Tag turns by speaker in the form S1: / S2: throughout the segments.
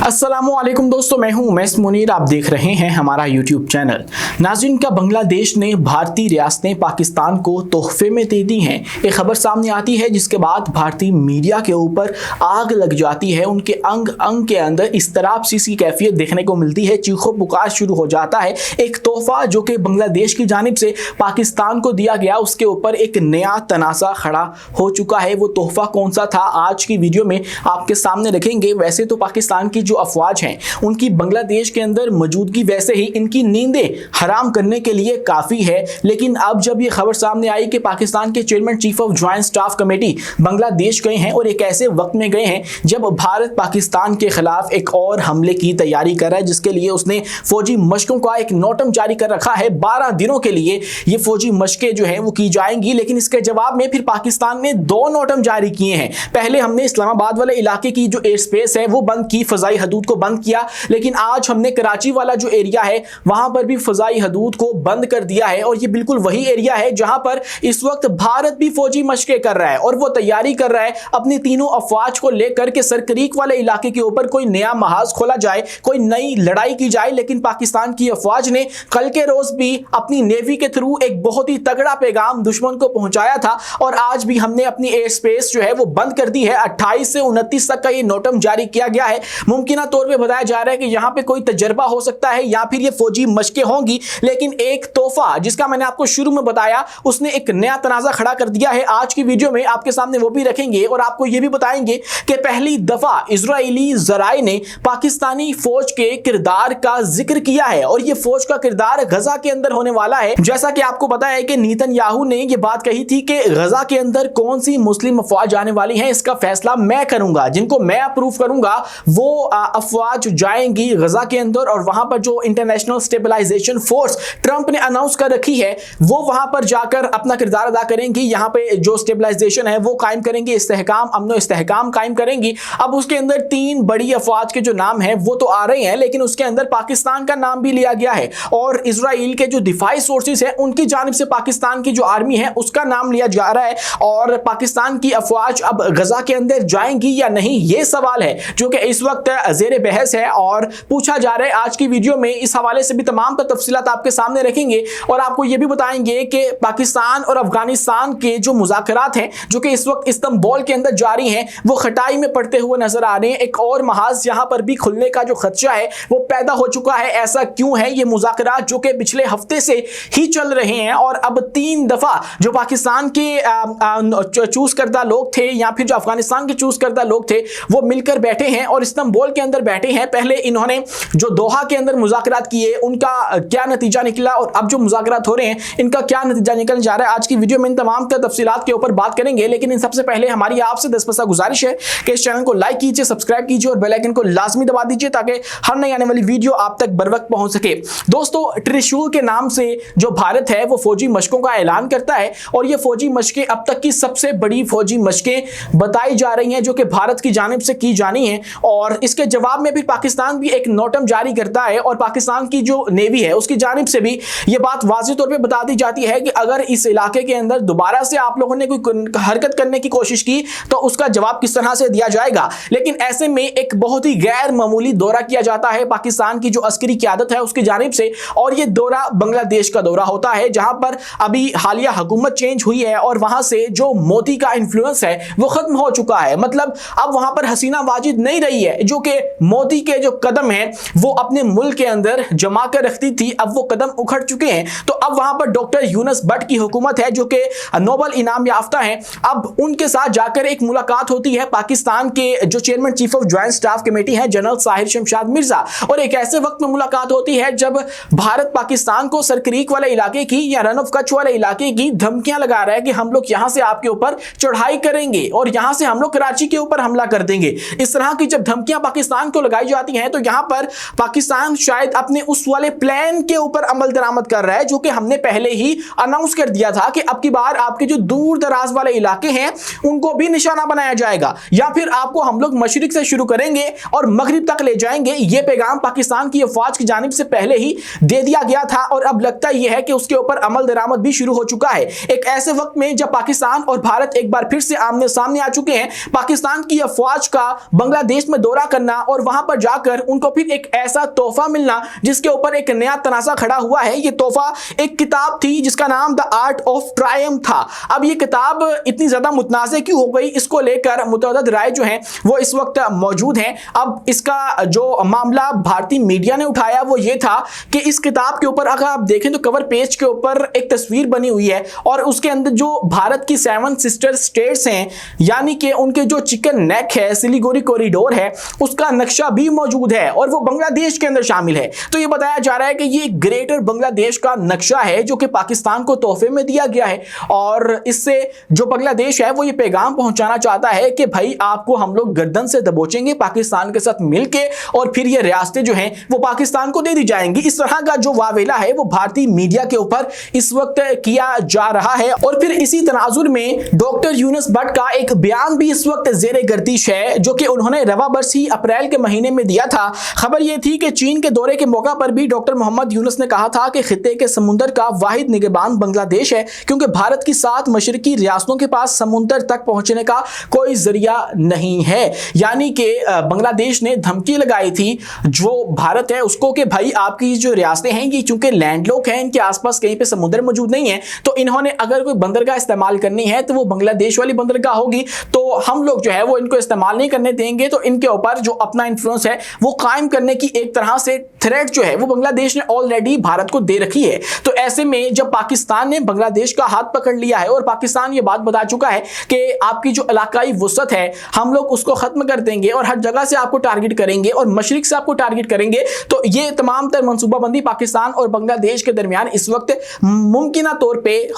S1: अस्सलामुअलैकुम दोस्तों, मैं हूं उमैस मुनीर। आप देख रहे हैं हमारा यूट्यूब चैनल। नाज़रीन, का बांग्लादेश ने भारतीय रियासतें पाकिस्तान को तोहफे में दे दी हैं। एक खबर सामने आती है जिसके बाद भारतीय मीडिया के ऊपर आग लग जाती है। उनके अंग अंग के अंदर इस तरह सी कैफियत देखने को मिलती है, चीखों पुकार शुरू हो जाता है। एक तोहफा जो कि बांग्लादेश की जानिब से पाकिस्तान को दिया गया, उसके ऊपर एक नया तनाज़ा खड़ा हो चुका है। वो तोहफा कौन सा था, आज की वीडियो में आपके सामने रखेंगे। वैसे तो पाकिस्तान की जो अफवाज हैं उनकी बांग्लादेश के अंदर मौजूदगी वैसे ही इनकी नींदें हराम करने के लिए काफ़ी है, लेकिन अब जब ये खबर सामने आई कि पाकिस्तान के chairman chief of joint staff committee Bangladesh गए हैं और एक ऐसे वक्त में गए हैं जब भारत पाकिस्तान के खिलाफ एक और हमले की तैयारी कर रहा है, जिसके लिए उसने फौजी मशकों का एक नोटम जारी कर रखा है। 12 दिनों के लिए ये फौजी मशकें जो है वो की जाएंगी, लेकिन इसके जवाब में फिर पाकिस्तान ने 2 नोटम जारी किए हैं। पहले हमने इस्लामाबाद वाले इलाके की जो एयर स्पेस है वो बंद की, फजाई हदूद को बंद किया, लेकिन आज हमने कराची वाला जो एरिया है वहां पर भी फजाई हदूद को बंद कर दिया है। और ये बिल्कुल वही एरिया है जहां पर इस वक्त भारत भी फौजी मशकें कर रहा है और वो तैयारी कर रहा है अपनी तीनों अफवाज को लेकर के सरक्रीक वाले इलाके के ऊपर कोई नया महाज खोला जाए, कोई नई लड़ाई की जाए। लेकिन पाकिस्तान की अफवाज ने कल के रोज भी अपनी नेवी के थ्रू एक बहुत ही तगड़ा पैगाम दुश्मन को पहुंचाया था और आज भी हमने अपनी एयर स्पेस जो है वो बंद कर दी है। 28 से 29 तक का ये नोटम जारी किया गया है। मुमकिन तौर पे बताया जा रहा है कि यहां पे कोई तजर्बा हो सकता है या फिर ये फौजी मशकें होंगी, लेकिन एक तोहफा जिसका मैंने आपको शुरू में बताया उसने एक नया तनाज़ा खड़ा कर दिया है। आज की वीडियो में आपके सामने वो भी रखेंगे और आपको ये भी बताएंगे कि पहली दफा इजरायली जराए ने पाकिस्तानी फौज के किरदार का जिक्र किया है और ये फौज का किरदार गजा के अंदर होने वाला है। जैसा कि आपको पता है कि नेतन्याहू ने ये बात कही थी कि गजा के अंदर कौन सी मुस्लिम अफवाज आने वाली हैं इसका फैसला मैं करूंगा, जिनको मैं अप्रूव करूंगा वो अफवाज जाएंगी गजा के अंदर और वहां पर जो इंटरनेशनल स्टेबलाइजेशन फोर्स ट्रंप ने अनाउंस कर रखी है वो वहां पर जाकर अपना किरदार अदा करेंगी। यहां पे जो स्टेबलाइजेशन है वो कायम करेंगी, इस्तेहकाम, अमनो इस्तेहकाम कायम करेंगी। अब उसके अंदर 3 बड़ी अफवाज के जो नाम है वो तो आ रहे हैं, लेकिन उसके अंदर पाकिस्तान का नाम भी लिया गया है और इजराइल के जो दिफाई सोर्सेज है उनकी जानिब से पाकिस्तान की जो आर्मी है उसका नाम लिया जा रहा है। और पाकिस्तान की अफवाज अब गजा के अंदर जाएंगी या नहीं, ये सवाल है जो कि इस वक्त जेर बहस है और पूछा जा रहा है। आज की वीडियो में इस हवाले से भी तमाम तफसीलात आपके सामने रखेंगे और आपको यह भी बताएंगे कि पाकिस्तान और अफगानिस्तान के जो मुज़ाकरात हैं जो कि इस वक्त इस्तांबुल के अंदर जारी हैं वो खटाई में पड़ते हुए नजर आ रहे हैं। एक और महाज यहां पर भी खुलने का जो खदशा है वो पैदा हो चुका है। ऐसा क्यों है? ये मुज़ाकरात जो कि पिछले हफ्ते से ही चल रहे हैं और अब 3 दफा जो पाकिस्तान के चूज करदा लोग थे या फिर जो अफगानिस्तान के चूज करदा लोग थे वो मिलकर बैठे हैं और इस्तांबुल के अंदर बैठे हैं। पहले इन्होंने जो दोहा के अंदर मुज़ाकरात किए उनका क्या नतीजा निकला और अब जो मुज़ाकरात हो रहे हैं इनका क्या नतीजा निकल जा रहा है। आज की वीडियो में इन तमाम तफसीलात के ऊपर बात करेंगे, लेकिन इन सबसे पहले हमारी आपसे 10 गुजारिश है कि इस चैनल को लाइक कीजिए, सब्सक्राइब कीजिए और बेल आइकन को लाजमी दबा दीजिए ताकि हर नई आने वाली वीडियो आप तक बर वक्त पहुंच सके। दोस्तों, त्रिशूल के नाम से जो भारत है वो फौजी मशकों का ऐलान करता है और ये फौजी मशकें अब तक की सबसे बड़ी फौजी मशकें बताई जा रही हैं जो कि भारत की जानिब से की जानी है। और इसके जवाब में भी पाकिस्तान भी एक नोटम जारी करता है और पाकिस्तान की जो नेवी है उसकी जानिब से भी ये बात वाज़ेह तौर पे बता दी जाती है कि अगर इस इलाके के अंदर दोबारा से आप लोगों ने कोई हरकत करने की कोशिश की तो उसका जवाब किस तरह से दिया जाएगा। लेकिन ऐसे में एक बहुत ही गैर मामूली दौरा किया जाता है पाकिस्तान की जो अस्करी क़यादत है उसकी जानिब से और ये दौरा बांग्लादेश का दौरा होता है जहां पर अभी हालिया हुकूमत चेंज हुई है और वहां से जो मोदी का इन्फ्लुएंस है वो खत्म हो चुका है। मतलब अब वहां पर हसीना वाजिद नहीं रही है जो कि मोदी के जो कदम है वो अपने मुल्क के अंदर जमा कर रखती थी, अब वो कदम उखड़ चुके हैं। तो अब वहां पर डॉक्टर यूनुस भट्ट की हुकूमत है जो कि नोबल इनाम याफ्ता है। अब उनके साथ जाकर एक मुलाकात होती है पाकिस्तान के जो chairman chief of joint staff committee है जनरल साहिर शमशाद मिर्जा, और एक ऐसे वक्त में मुलाकात होती है जब भारत पाकिस्तान को सरक्रीक वाले इलाके की या रन ऑफ कच्छ वाले इलाके की धमकियां लगा रहा है कि हम लोग यहां से आपके ऊपर चढ़ाई करेंगे और यहां से हम लोग कराची के ऊपर हमला कर देंगे। इस तरह की जब धमकियां पाकिस्तान को लगाई जाती हैं तो यहां पर पाकिस्तान शायद अपने उस वाले प्लान के ऊपर अमल दरामद कर रहा है जो कि हमने पहले ही अनाउंस कर दिया था कि अब की बार आपके जो दूर दराज वाले इलाके हैं उनको भी निशाना बनाया जाएगा या फिर आपको हम लोग मशरिक से शुरू करेंगे और मगरिब तक ले जाएंगे। यह पैगाम पाकिस्तान की अफवाज की जानिब से पहले ही दे दिया गया था और अब लगता यह है कि उसके ऊपर अमल दरामद भी शुरू हो चुका है। एक ऐसे वक्त में जब पाकिस्तान और भारत एक बार फिर से आमने सामने आ चुके हैं, पाकिस्तान की अफवाज का बांग्लादेश में दौरा करना और वहां पर जाकर उनको फिर एक ऐसा तोहफा मिलना जिसके ऊपर एक नया तनाज़ा खड़ा हुआ है। ये तोहफा एक किताब थी जिसका नाम द आर्ट ऑफ ट्रायम्फ था। अब ये किताब इतनी ज्यादा मुतनाज़े क्यों हो गई, इसको लेकर मुतअद्दिद राय जो है वो इस वक्त मौजूद हैं। अब इसका जो मामला भारतीय मीडिया ने उठाया वो ये था कि इस किताब के ऊपर अगर आप देखें तो कवर पेज के ऊपर एक तस्वीर बनी हुई है और उसके अंदर जो भारत की 7 सिस्टर स्टेट्स हैं, यानी कि उनके जो चिकन नेक है, सिलीगुड़ी कॉरिडोर है, उसका नक्शा भी मौजूद है और वो बांग्लादेश के अंदर शामिल है। तो ये बताया जा रहा है कि ये ग्रेटर बांग्लादेश का नक्शा है जो कि पाकिस्तान को तोहफे में दिया गया है और इससे जो बांग्लादेश है वो ये पैगाम पहुंचाना चाहता है कि भाई आपको हम लोग गर्दन से दबोचेंगे पाकिस्तान के साथ मिलके और फिर ये रियासतें जो हैं वो पाकिस्तान को दे दी जाएंगी। इस तरह का जो वावेला है वो भारतीय मीडिया के ऊपर इस वक्त किया जा रहा है। और फिर इसी तनाजुर में डॉक्टर यूनुस भट्ट का एक बयान भी इस वक्त जेरे गर्दिश है जो कि उन्होंने रवा बरसी अप्रैल के महीने में दिया था। खबर यह थी कि चीन के दौरे के मौका पर भी डॉक्टर मोहम्मद यूनुस ने कहा था कि खित्ते के समुंदर का वाहिद निगहबान बांग्लादेश है क्योंकि भारत की 7 मशरकी रियासतों के पास समुंदर तक पहुंचने का कोई जरिया नहीं है। यानी कि बांग्लादेश ने धमकी लगाई थी जो भारत है उसको कि भाई आपकी जो रियासतें हैं ये चूंकि लैंडलॉक हैं, इनके आसपास कहीं पे समुद्र मौजूद नहीं है, तो इन्होंने अगर कोई बंदरगाह इस्तेमाल करनी है तो वो बांग्लादेश वाली बंदरगाह होगी, तो हम लोग जो है वो इनको इस्तेमाल नहीं करने देंगे। तो इनके ऊपर जो अपना इन्फ्लुएंस है वो कायम करने की एक तरह से थ्रेट जो है वो बांग्लादेश ने ऑलरेडी भारत को दे रखी है। तो ऐसे में जब पाकिस्तान ने बांग्लादेश का हाथ पकड़ लिया है और पाकिस्तान ये बात बता चुका है कि आपकी जो इलाकाई वसअत है हम लोग उसको खत्म कर देंगे और हर जगह से आपको टारगेट करेंगे और मशरिक से आपको टारगेट करेंगे, तो ये तमाम तर मनसूबाबंदी पाकिस्तान और बांग्लादेश के दरमियान इस वक्त मुमकिन तौर पर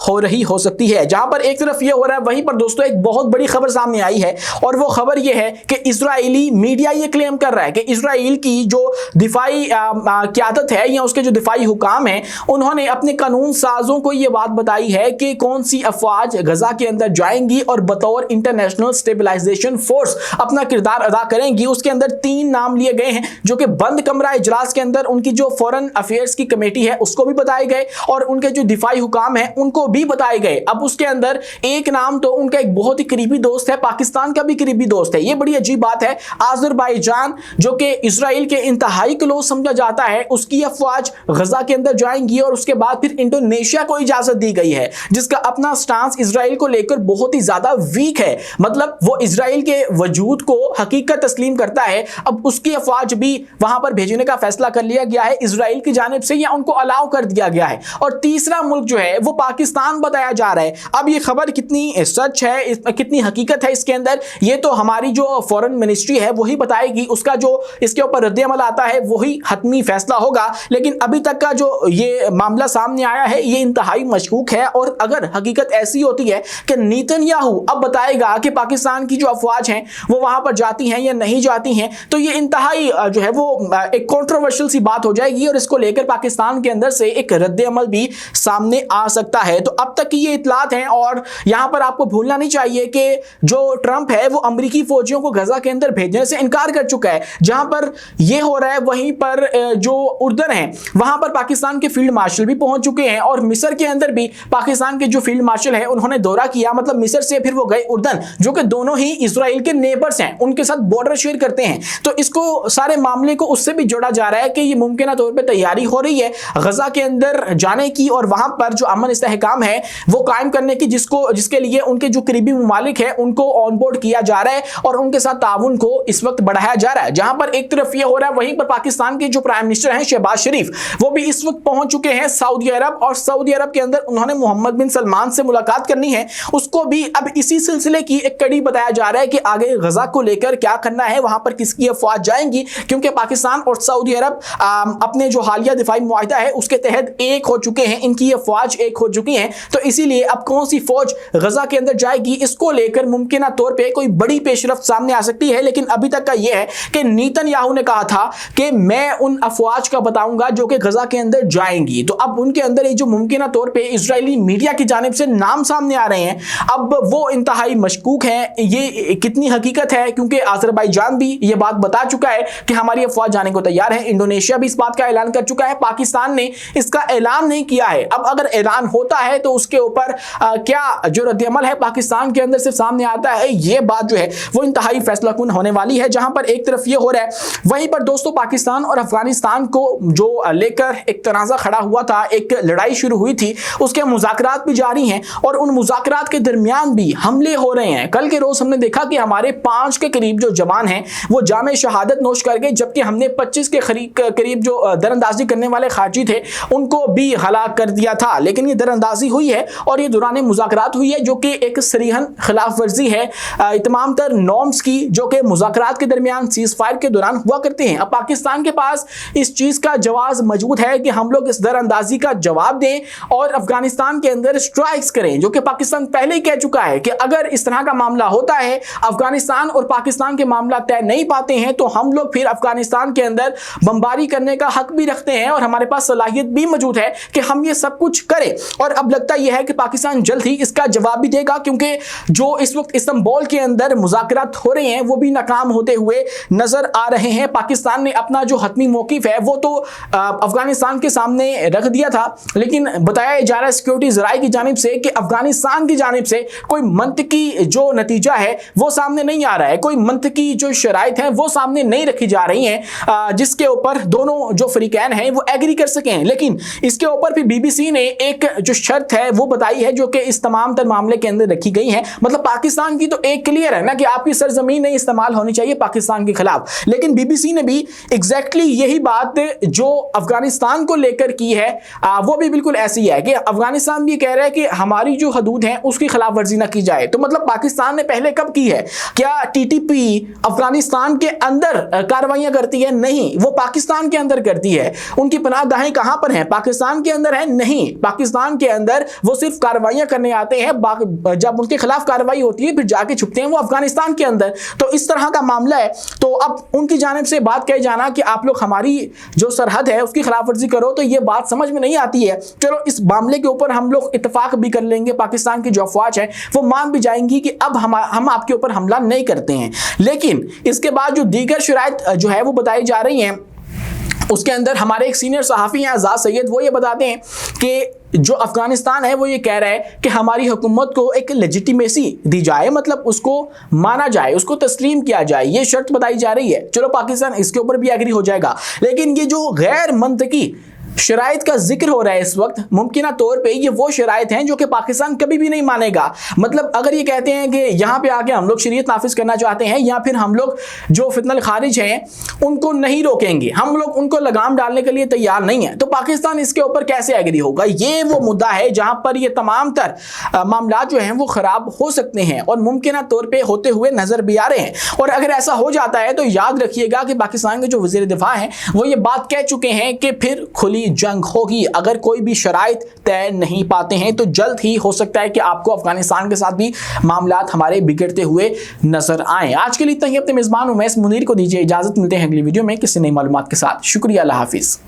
S1: हो सकती है। जहां पर एक तरफ ये हो रहा है वहीं पर दोस्तों एक बहुत बड़ी खबर सामने आई है और वो खबर ये है कि इजरायली मीडिया ये क्लेम कर रहा है कि इजराइल की जो दिफाई क़यादत है या उसके जो दिफाई हुकाम है उन्होंने अपने कानून साजों को ये बात बताई है कि कौन सी अफवाज गजा के अंदर जाएंगी और बतौर इंटरनेशनल स्टेबलाइजेशन फोर्स अपना किरदार अदा करेंगी। उसके अंदर 3 नाम लिए गए हैं जो कि बंद कमरा इजलास के अंदर उनकी जो फॉरेन अफेयर्स की कमेटी है उसको भी बताए गए और उनके जो दिफाई हुकाम है उनको भी बताए गए। अब उसके अंदर एक नाम तो उनका एक बहुत ही करीबी दोस्त है, पाकिस्तान का भी करीबी दोस्त है। ये बड़ी अजीब बात है। अज़रबैजान जो कि इजराइल के इंतहाई क्लोज समझा जाता है उसकी अफवाज गजा के अंदर जाएंगी और उसके बाद फिर इंडोनेशिया को इजाजत दी गई है जिसका अपना स्टांस इजराइल को लेकर बहुत ही ज्यादा वीक है, मतलब वो इजराइल के वजूद को हकीकत तस्लीम करता है। अब उसकी अफवाज भी वहां पर भेजने का फैसला कर लिया गया है इजराइल की जानिब से या उनको अलाउ कर दिया गया है। और तीसरा मुल्क जो है वो पाकिस्तान बताया जा रहा है। अब ये खबर कितनी सच है, कितनी हकीकत है इसके अंदर, ये तो हमारी जो फॉरेन मिनिस्ट्री है वही बताएगी, उसका जो इसके ऊपर रद्द अमल आता है वही हतमी फैसला होगा। लेकिन अभी तक का जो ये मामला सामने आया है ये इंतहाई मशकूक है और अगर हकीकत ऐसी होती है कि नेतन्याहू अब बताएगा कि पाकिस्तान की जो अफवाज हैं वो वहां पर जाती हैं या नहीं जाती हैं, तो ये इंतहाई जो है वो एक कंट्रोवर्शियल सी बात हो जाएगी और इसको लेकर पाकिस्तान के अंदर से एक रद्द अमल भी सामने आ सकता है। तो अब तक की ये इतलात हैं और यहां पर आपको भूलना नहीं चाहिए कि जो ट्रंप है वो अमेरिकी फौजियों को गजा के अंदर भेजने से इनकार कर चुका है। जहां पर यह हो रहा है वहीं पर जो उर्दन है वहां पर पाकिस्तान के फील्ड मार्शल भी पहुंच चुके हैं और मिस्र के अंदर भी पाकिस्तान के जो फील्ड मार्शल है उन्होंने दौरा किया, मतलब मिस्र से फिर वो गए उर्दन जो कि दोनों ही इजराइल के नेबर्स हैं, उनके साथ बॉर्डर शेयर करते हैं। तो इसको सारे मामले को उससे भी जोड़ा जा रहा है कि ये मुमकिन तौर पर तैयारी हो रही है गजा के अंदर जाने की और वहां पर जो अमन इस्तेहकाम है वो कायम करने की, जिसके लिए उनके जो करीबी मुमालिक है उनको ऑन बोर्ड किया जा रहा है और उनके साथ ताउन को इस वक्त बढ़ाया जा रहा है। जहां पर एक तरफ ये हो रहा है वहीं पर पाकिस्तान के जो प्राइम मिनिस्टर हैं शहबाज शरीफ वो भी इस वक्त पहुंच चुके हैं सऊदी अरब और सऊदी अरब के अंदर उन्होंने मोहम्मद बिन सलमान से मुलाकात करनी है। उसको भी अब इसी सिलसिले की एक कड़ी बताया जा रहा है कि आगे गजा को लेकर क्या करना है, वहां पर किसकी अफवाज जाएंगी, क्योंकि पाकिस्तान और सऊदी अरब अपने जो हालिया दिफाई मुआहिदा है उसके तहत एक हो चुके हैं, इनकी अफवाज एक हो चुकी हैं। तो इसीलिए अब कौन सी फौज गजा के अंदर जाएगी इसको लेकर मुमकिन तौर पर कोई बड़ी पेशरफ्त सामने आ सकती है। लेकिन अभी तक का यह है कि नेतन्याहू ने कहा था कि मैं उन अफवाज का बताऊंगा जो कि गजा के अंदर जाएंगी। तो अब उनके अंदर ये जो मुमकिन तौर पे इजरायली मीडिया की जानिब से नाम सामने आ रहे हैं अब वो इंतहाई मशकूक हैं। ये कितनी हकीकत है क्योंकि अज़रबैजान भी ये बात बता चुका है कि हमारी अफवाज जाने को तैयार है, इंडोनेशिया भी इस बात का ऐलान कर चुका है, पाकिस्तान ने इसका ऐलान नहीं किया है। अब अगर ऐलान होता है तो उसके ऊपर क्या जो रद्द अमल है पाकिस्तान के अंदर से सामने आता है, ये बात जो है वो इंतहाई फैसला कुन होने वाली है। जहां पर पर एक तरफ ये हो रहा है, वहीं पर दोस्तों पाकिस्तान और अफगानिस्तान को जो लेकर एक तनाज़ा खड़ा हुआ था, एक लड़ाई शुरू हुई थी, उसके मुज़ाकरात भी जारी हैं और उन मुज़ाकरात के दरमियान भी हमले हो रहे हैं। कल के रोज़ हमने देखा कि हमारे 5 के करीब जो जवान हैं वो जामे शहादत नोश कर गए, जबकि हमने 25 के करीब जो दरअंदाजी करने वाले खारजी थे उनको भी हलाक कर दिया था। लेकिन ये दरअंदाजी हुई है और ये दौरान मुज़ाकरात हुई है, जो कि एक सरीहन खिलाफ वर्जी है तमाम तर नॉर्म्स की, जो कि मुज़ाकरात के दरमियान सीज़ फायर के दौरान हुआ करते हैं। अब पाकिस्तान के पास इस चीज़ का जवाब मौजूद है कि हम लोग इस दरअंदाजी का जवाब दें और अफगानिस्तान के अंदर स्ट्राइक्स करें, जो कि पाकिस्तान पहले ही कह चुका है कि अगर इस तरह का मामला होता है, अफगानिस्तान और पाकिस्तान के मामला तय नहीं पाते हैं, तो हम लोग फिर अफगानिस्तान के अंदर बमबारी करने का हक भी रखते हैं और हमारे पास सलाहियत भी मौजूद है कि हम ये सब कुछ करें। और अब लगता यह है कि पाकिस्तान जल्द ही इसका जवाब भी देगा, क्योंकि जो इस वक्त इस्तांबुल के अंदर मुज़ाकरात हो रहे हैं वो भी नाकाम होते हुए नजर आ रहे हैं। पाकिस्तान ने अपना जो हतमी मौक़िफ़ है वो तो अफगानिस्तान के सामने रख दिया था, लेकिन बताया जा रहा है सिक्योरिटी ज़राए की जानिब से कि अफगानिस्तान की जानिब से कोई मंतकी जो नतीजा है वो सामने नहीं आ रहा है, कोई मंतकी जो शराइत हैं वो सामने नहीं रखी जा रही हैं जिसके ऊपर दोनों जो फरीकैन हैं वो एग्री कर सकें। लेकिन इसके ऊपर भी BBC ने एक जो शर्त है वो बताई है, जो कि इस तमाम तर मामले के अंदर रखी गई है। मतलब पाकिस्तान की तो एक क्लियर है ना कि आपकी सरजमीन नहीं इस्तेमाल होनी चाहिए पाकिस्तान के खिलाफ, लेकिन BBC ने भी एग्जैक्टली यही बात जो अफगानिस्तान को लेकर की है वो भी बिल्कुल ऐसी है कि अफगानिस्तान भी कह रहा है कि हमारी जो हदूद हैं उसकी खिलाफ वर्जी ना की जाए। तो मतलब पाकिस्तान ने पहले कब की है? क्या TTP अफगानिस्तान के अंदर कार्रवाइयां करती है? नहीं, वो पाकिस्तान के अंदर करती है। उनकी पनाहगाहें कहां पर हैं? पाकिस्तान के अंदर है? नहीं, पाकिस्तान के अंदर वो सिर्फ कार्रवाइयां करने आते हैं, जब उनके खिलाफ कार्रवाई होती है फिर जाके छुपते हैं वो अफगानिस्तान के अंदर। तो इस तरह का मामला है। तो अब उनकी जानिब से बात कही जाना कि आप लोग हमारी जो सरहद है उसकी खिलाफ वर्जी करो, तो ये बात समझ में नहीं आती है। चलो इस मामले के ऊपर हम लोग इत्तेफाक भी कर लेंगे, पाकिस्तान की जो अफवाज है वो मान भी जाएंगी कि अब हम आपके ऊपर हमला नहीं करते हैं। लेकिन इसके बाद जो दीगर शराइत जो है वो बताई जा रही हैं, उसके अंदर हमारे एक सीनियर सहाफ़ी हैं आज़ाद सैयद, वो ये बताते हैं कि जो अफगानिस्तान है वो ये कह रहा है कि हमारी हुकूमत को एक लेजिटिमेसी दी जाए, मतलब उसको माना जाए, उसको तस्लीम किया जाए, ये शर्त बताई जा रही है। चलो पाकिस्तान इसके ऊपर भी एग्री हो जाएगा, लेकिन ये जो गैर मंतकी शराइत का जिक्र हो रहा है इस वक्त, मुमकिन तौर पे ये वो शराइत हैं जो कि पाकिस्तान कभी भी नहीं मानेगा। मतलब अगर ये कहते हैं कि यहाँ पे आके हम लोग शरीयत नाफिज करना चाहते हैं या फिर हम लोग जो फितनल खारिज हैं उनको नहीं रोकेंगे, हम लोग उनको लगाम डालने के लिए तैयार नहीं है, तो पाकिस्तान इसके ऊपर कैसे एग्री होगा? ये वो मुद्दा है जहाँ पर ये तमाम तर मामला जो हैं वो ख़राब हो सकते हैं और मुमकिन तौर पर होते हुए नज़र भी आ रहे हैं। और अगर ऐसा हो जाता है तो याद रखिएगा कि पाकिस्तान के जो वज़ीर दिफा हैं वो ये बात कह चुके हैं कि फिर खुली जंग होगी। अगर कोई भी शराइत तय नहीं पाते हैं तो जल्द ही हो सकता है कि आपको अफगानिस्तान के साथ भी मामलात हमारे बिगड़ते हुए नजर आए। आज के लिए इतना ही। अपने मेजबान उमैस मुनीर को दीजिए इजाजत, मिलते हैं अगली वीडियो में किसी नई मालूमात के साथ। शुक्रिया, अल्लाह हाफिज।